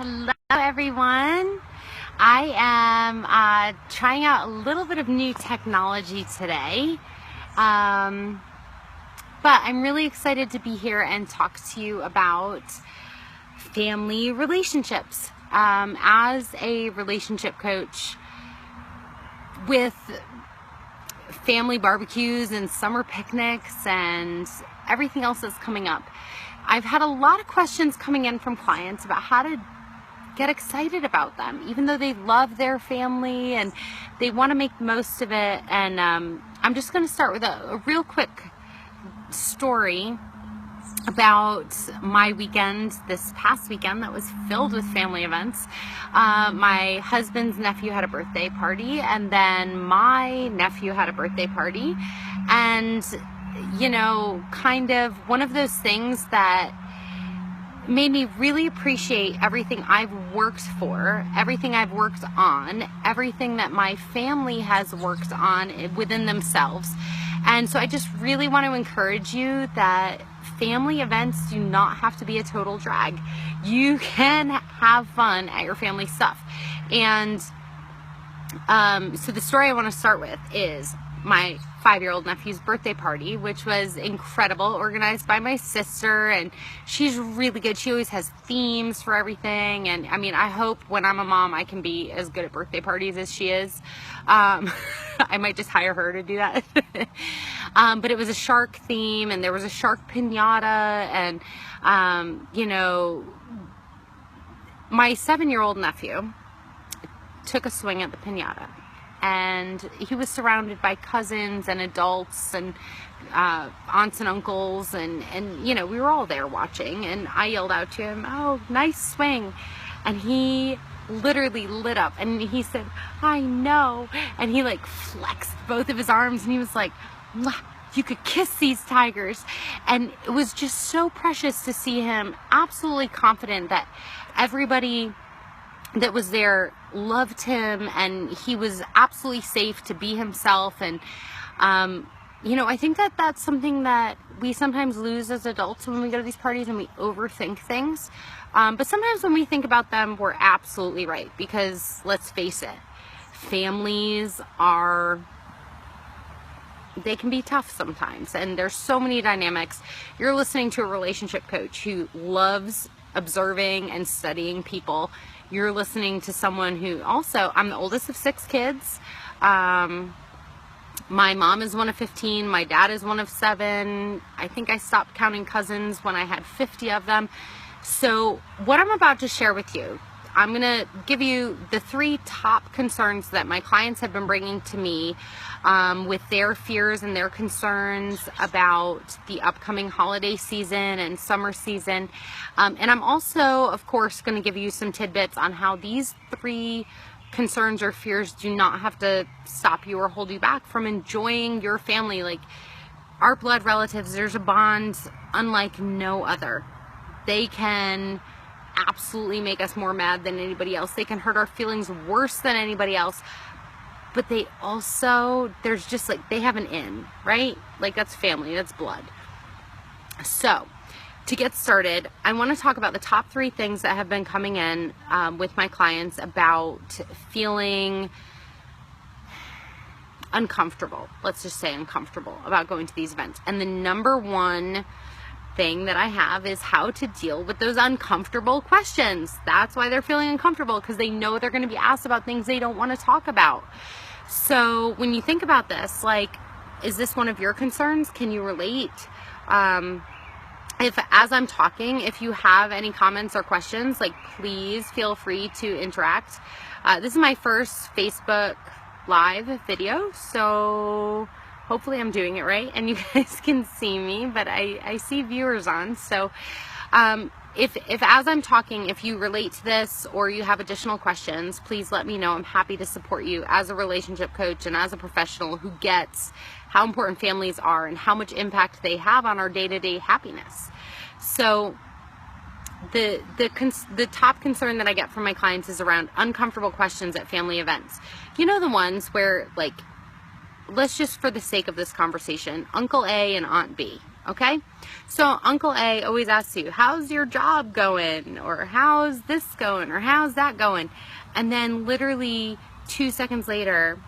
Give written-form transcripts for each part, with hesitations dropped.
Hello everyone. I am trying out a little bit of new technology today, but I'm really excited to be here and talk to you about family relationships. As a relationship coach, with family barbecues and summer picnics and everything else that's coming up, I've had a lot of questions coming in from clients about how to get excited about them, even though they love their family and they want to make the most of it. And I'm just going to start with a real quick story about my weekend this past weekend that was filled with family events. My husband's nephew had a birthday party, and then my nephew had a birthday party. And kind of one of those things that made me really appreciate everything I've worked for, everything I've worked on, everything that my family has worked on within themselves. And so I just really want to encourage you that family events do not have to be a total drag. You can have fun at your family stuff. And so the story I want to start with is my 5-year-old nephew's birthday party, which was incredible, organized by my sister, and she's really good. She always has themes for everything, and I mean, I hope when I'm a mom I can be as good at birthday parties as she is. I might just hire her to do that. But it was a shark theme, and there was a shark piñata, and my 7-year-old nephew took a swing at the piñata. And he was surrounded by cousins and adults and aunts and uncles, and we were all there watching, and I yelled out to him, "Oh, nice swing." And he literally lit up, and he said, "I know." And he like flexed both of his arms, and he was like, "Mwah, you could kiss these tigers." And it was just so precious to see him absolutely confident that everybody that was there loved him, and he was absolutely safe to be himself. And I think that that's something that we sometimes lose as adults when we go to these parties and we overthink things, but sometimes when we think about them, we're absolutely right, because let's face it, families they can be tough sometimes, and there's so many dynamics. You're listening to a relationship coach who loves observing and studying people. You're listening to someone who also, I'm the oldest of 6 kids. My mom is one of 15. My dad is one of 7. I think I stopped counting cousins when I had 50 of them. So what I'm about to share with you, I'm going to give you the 3 top concerns that my clients have been bringing to me with their fears and their concerns about the upcoming holiday season and summer season. And I'm also, of course, going to give you some tidbits on how these 3 concerns or fears do not have to stop you or hold you back from enjoying your family. Like our blood relatives, there's a bond unlike no other. They can absolutely make us more mad than anybody else. They can hurt our feelings worse than anybody else. But they also, there's just like, they have an in, right? Like that's family, that's blood. So to get started, I want to talk about the top 3 things that have been coming in with my clients about feeling uncomfortable. Let's just say uncomfortable about going to these events. And the number 1 thing that I have is how to deal with those uncomfortable questions. That's why they're feeling uncomfortable, because they know they're going to be asked about things they don't want to talk about. So when you think about this, like, is this one of your concerns? Can you relate? If as I'm talking, if you have any comments or questions, like please feel free to interact. This is my first Facebook Live video, so hopefully I'm doing it right and you guys can see me, but I see viewers on. So if as I'm talking, if you relate to this or you have additional questions, please let me know. I'm happy to support you as a relationship coach and as a professional who gets how important families are and how much impact they have on our day-to-day happiness. So the top concern that I get from my clients is around uncomfortable questions at family events. You know, the ones where, like, let's just, for the sake of this conversation, Uncle A and Aunt B, Okay? So Uncle A always asks you, how's your job going? Or how's this going? Or how's that going? And then literally 2 seconds later,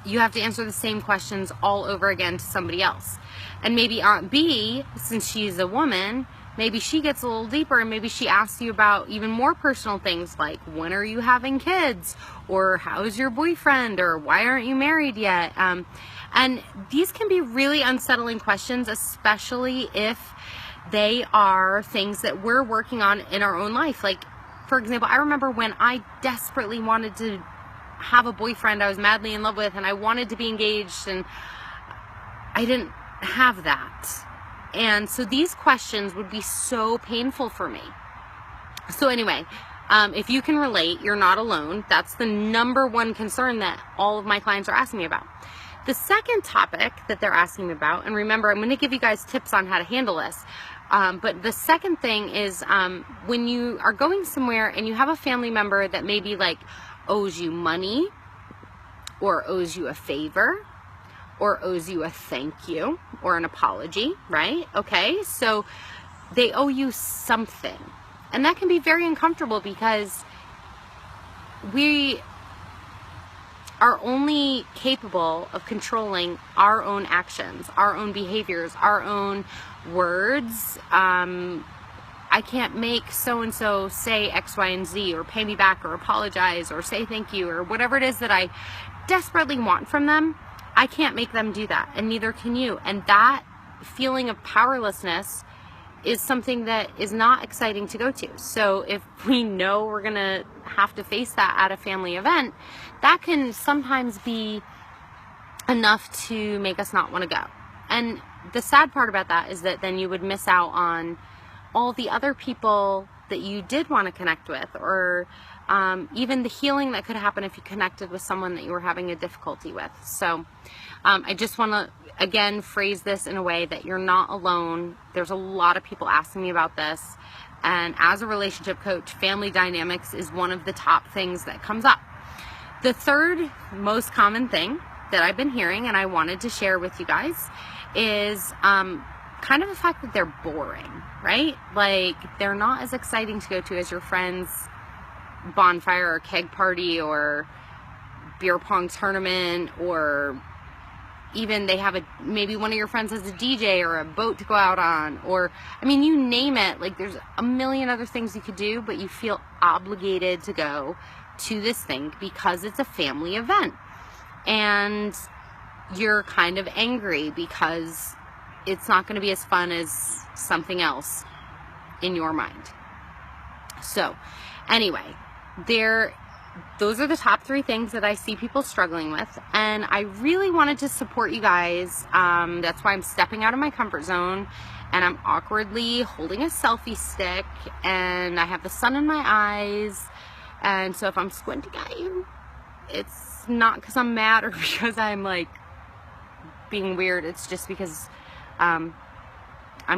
you have to answer the same questions all over again to somebody else. And maybe Aunt B, since she's a woman, maybe she gets a little deeper and maybe she asks you about even more personal things like, when are you having kids? Or how's your boyfriend? Or why aren't you married yet? And these can be really unsettling questions, especially if they are things that we're working on in our own life. Like, for example, I remember when I desperately wanted to have a boyfriend I was madly in love with, and I wanted to be engaged, and I didn't have that. And so these questions would be so painful for me. So anyway, if you can relate, you're not alone. That's the number one concern that all of my clients are asking me about. The second topic that they're asking me about, and remember, I'm going to give you guys tips on how to handle this. But the second thing is when you are going somewhere and you have a family member that maybe like owes you money, or owes you a favor, or owes you a thank you or an apology, right? Okay, so they owe you something. And that can be very uncomfortable because we are only capable of controlling our own actions, our own behaviors, our own words. I can't make so-and-so say X, Y, and Z, or pay me back, or apologize, or say thank you, or whatever it is that I desperately want from them. I can't make them do that, and neither can you. And that feeling of powerlessness is something that is not exciting to go to. So if we know we're gonna have to face that at a family event, that can sometimes be enough to make us not want to go. And the sad part about that is that then you would miss out on all the other people that you did want to connect with, or even the healing that could happen if you connected with someone that you were having a difficulty with. So I just want to again phrase this in a way that you're not alone. There's a lot of people asking me about this, and as a relationship coach, family dynamics is one of the top things that comes up. The third most common thing that I've been hearing, and I wanted to share with you guys, is kind of the fact that they're boring, right? Like, they're not as exciting to go to as your friend's bonfire or keg party or beer pong tournament, or even they have maybe one of your friends has a DJ or a boat to go out on, or, I mean, you name it. Like, there's a million other things you could do, but you feel obligated to go to this thing because it's a family event. And you're kind of angry because it's not going to be as fun as something else in your mind. So anyway, those are the top 3 things that I see people struggling with, and I really wanted to support you guys. That's why I'm stepping out of my comfort zone, and I'm awkwardly holding a selfie stick, and I have the sun in my eyes, and so if I'm squinting at you, it's not because I'm mad or because I'm like being weird. It's just because I'm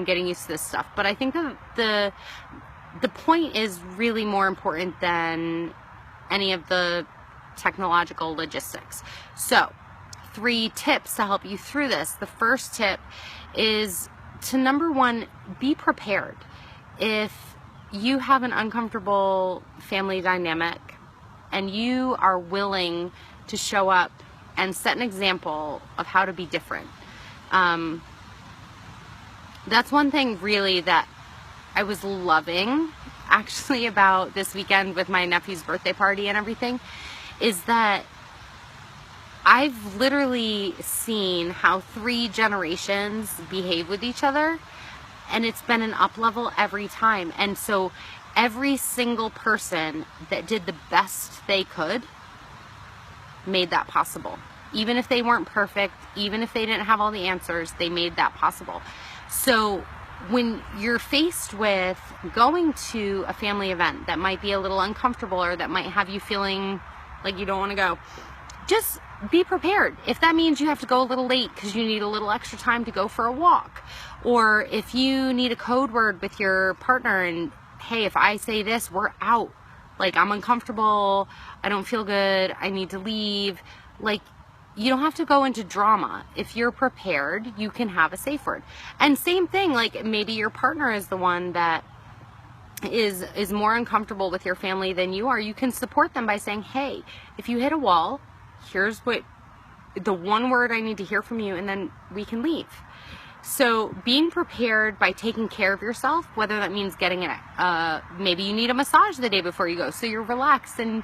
getting used to this stuff. But I think the point is really more important than any of the technological logistics. So 3 tips to help you through this. The first tip is to, number 1, be prepared. If you have an uncomfortable family dynamic and you are willing to show up and set an example of how to be different, that's one thing really that I was loving actually about this weekend with my nephew's birthday party and everything, is that I've literally seen how 3 generations behave with each other, and it's been an up level every time. And so every single person that did the best they could made that possible. Even if they weren't perfect, even if they didn't have all the answers, they made that possible. So when you're faced with going to a family event that might be a little uncomfortable, or that might have you feeling like you don't want to go, just be prepared. If that means you have to go a little late because you need a little extra time to go for a walk, or if you need a code word with your partner and, hey, if I say this, we're out. Like, I'm uncomfortable, I don't feel good, I need to leave. Like, you don't have to go into drama. If you're prepared, you can have a safe word. And same thing, like maybe your partner is the one that is more uncomfortable with your family than you are. You can support them by saying, hey, if you hit a wall, here's what the one word I need to hear from you, and then we can leave. So being prepared by taking care of yourself, whether that means getting maybe you need a massage the day before you go, so you're relaxed and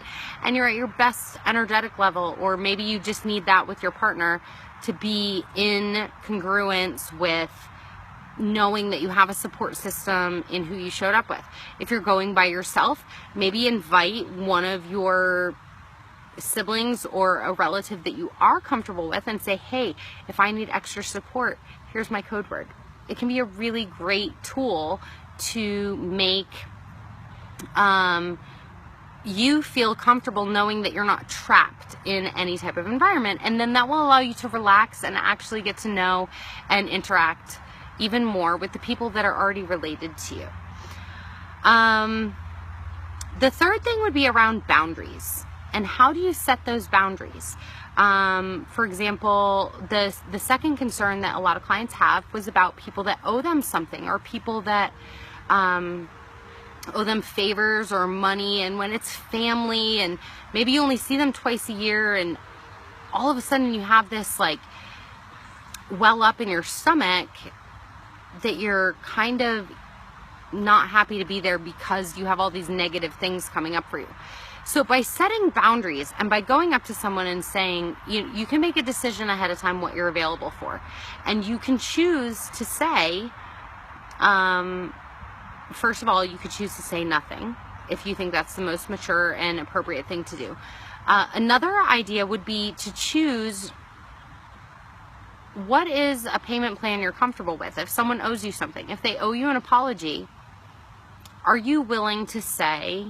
you're at your best energetic level, or maybe you just need that with your partner to be in congruence with knowing that you have a support system in who you showed up with. If you're going by yourself, maybe invite one of your siblings or a relative that you are comfortable with and say, hey, if I need extra support, here's my code word. It can be a really great tool to make you feel comfortable knowing that you're not trapped in any type of environment, and then that will allow you to relax and actually get to know and interact even more with the people that are already related to you. The third thing would be around boundaries. And how do you set those boundaries? For example, the second concern that a lot of clients have was about people that owe them something, or people that owe them favors or money. And when it's family and maybe you only see them twice a year, and all of a sudden you have this like well up in your stomach that you're kind of not happy to be there because you have all these negative things coming up for you. So by setting boundaries and by going up to someone and saying, you can make a decision ahead of time what you're available for. And you can choose to say, first of all, you could choose to say nothing if you think that's the most mature and appropriate thing to do. Another idea would be to choose what is a payment plan you're comfortable with. If someone owes you something, if they owe you an apology, are you willing to say,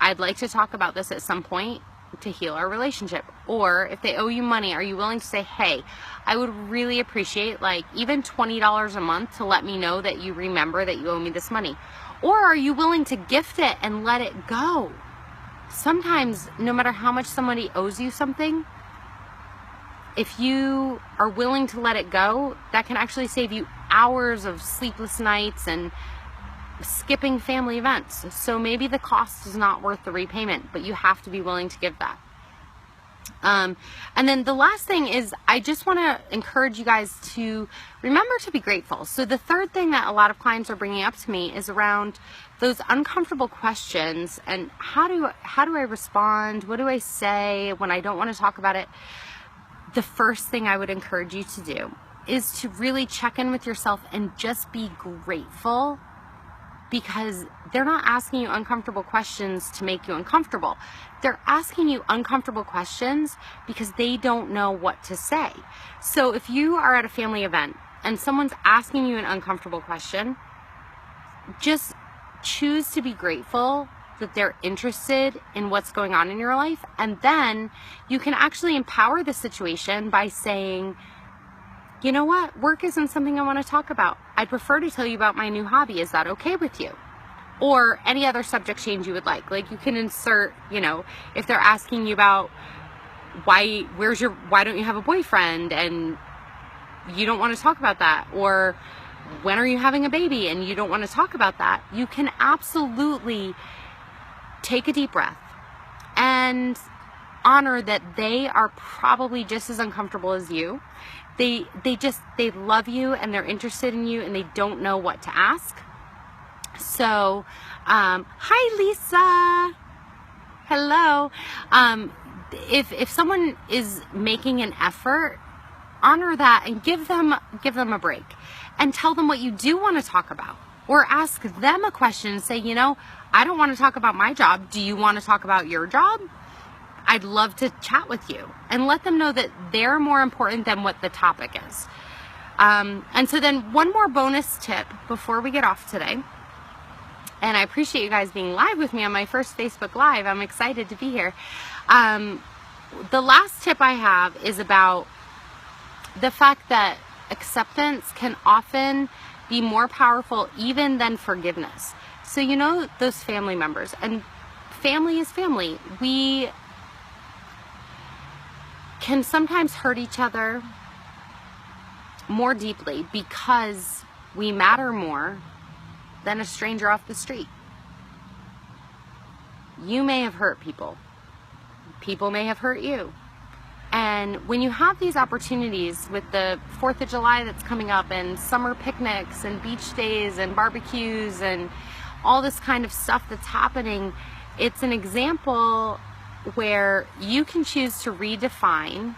I'd like to talk about this at some point to heal our relationship? Or if they owe you money, are you willing to say, hey, I would really appreciate like even $20 a month to let me know that you remember that you owe me this money? Or are you willing to gift it and let it go? Sometimes, no matter how much somebody owes you something, if you are willing to let it go, that can actually save you hours of sleepless nights and skipping family events. So maybe the cost is not worth the repayment, but you have to be willing to give that. And then the last thing is, I just want to encourage you guys to remember to be grateful. So the third thing that a lot of clients are bringing up to me is around those uncomfortable questions and how do I respond? What do I say when I don't want to talk about it? The first thing I would encourage you to do is to really check in with yourself and just be grateful, because they're not asking you uncomfortable questions to make you uncomfortable. They're asking you uncomfortable questions because they don't know what to say. So if you are at a family event and someone's asking you an uncomfortable question, just choose to be grateful that they're interested in what's going on in your life. And then you can actually empower the situation by saying, you know what? Work isn't something I want to talk about. I'd prefer to tell you about my new hobby. Is that okay with you? Or any other subject change you would like. Like you can insert, if they're asking you about why don't you have a boyfriend and you don't want to talk about that, or when are you having a baby and you don't want to talk about that, you can absolutely take a deep breath and honor that they are probably just as uncomfortable as you. They love you and they're interested in you and they don't know what to ask. So, hi Lisa. Hello. If someone is making an effort, honor that and give them a break and tell them what you do want to talk about, or ask them a question and say, I don't want to talk about my job. Do you want to talk about your job? I'd love to chat with you, and let them know that they're more important than what the topic is. And so then one more bonus tip before we get off today. And I appreciate you guys being live with me on my first Facebook Live. I'm excited to be here. The last tip I have is about the fact that acceptance can often be more powerful even than forgiveness. So those family members, and family is family. can sometimes hurt each other more deeply because we matter more than a stranger off the street. You may have hurt people. People may have hurt you. And when you have these opportunities with the 4th of July that's coming up, and summer picnics and beach days and barbecues and all this kind of stuff that's happening, it's an example where you can choose to redefine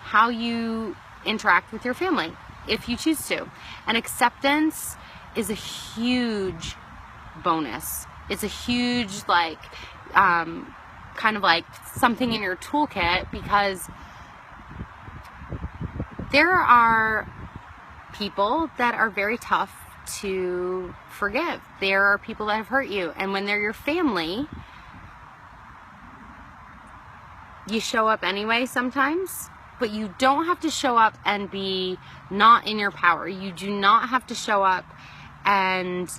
how you interact with your family if you choose to. And acceptance is a huge bonus. It's a huge, like, kind of like something in your toolkit, because there are people that are very tough to forgive. There are people that have hurt you, and when they're your family, you show up anyway sometimes, but you don't have to show up and be not in your power. You do not have to show up and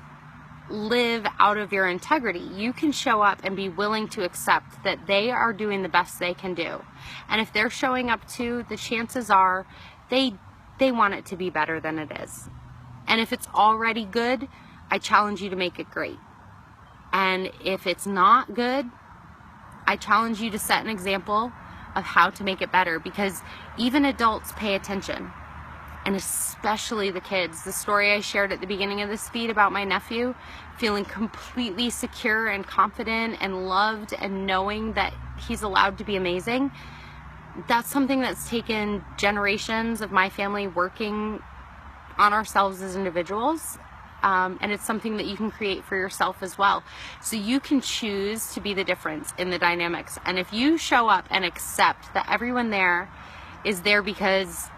live out of your integrity. You can show up and be willing to accept that they are doing the best they can do. And if they're showing up too, the chances are they want it to be better than it is. And if it's already good, I challenge you to make it great. And if it's not good, I challenge you to set an example of how to make it better, because even adults pay attention. And especially the kids. The story I shared at the beginning of this feed about my nephew feeling completely secure and confident and loved and knowing that he's allowed to be amazing, that's something that's taken generations of my family working on ourselves as individuals. And it's something that you can create for yourself as well. So you can choose to be the difference in the dynamics. And if you show up and accept that everyone there is there because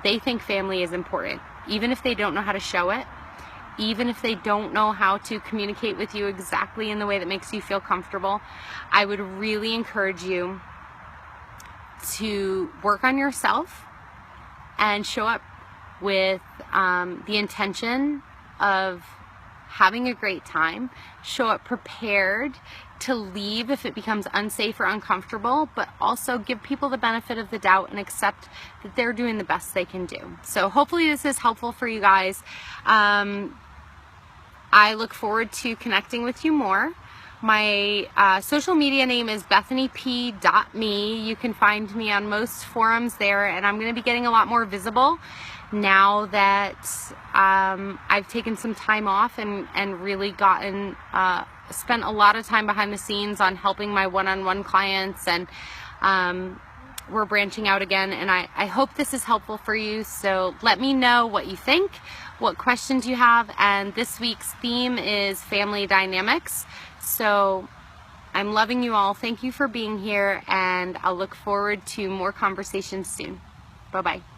they think family is important, even if they don't know how to show it, even if they don't know how to communicate with you exactly in the way that makes you feel comfortable, I would really encourage you to work on yourself and show up with the intention of having a great time. Show up prepared to leave if it becomes unsafe or uncomfortable, but also give people the benefit of the doubt and accept that they're doing the best they can do. So hopefully this is helpful for you guys. I look forward to connecting with you more. My social media name is BethanyP.me. You can find me on most forums there, and I'm going to be getting a lot more visible now that I've taken some time off and really spent a lot of time behind the scenes on helping my one-on-one clients, and we're branching out again, and I hope this is helpful for you. So let me know what you think, what questions you have, and this week's theme is family dynamics. So I'm loving you all. Thank you for being here, and I'll look forward to more conversations soon. Bye-bye.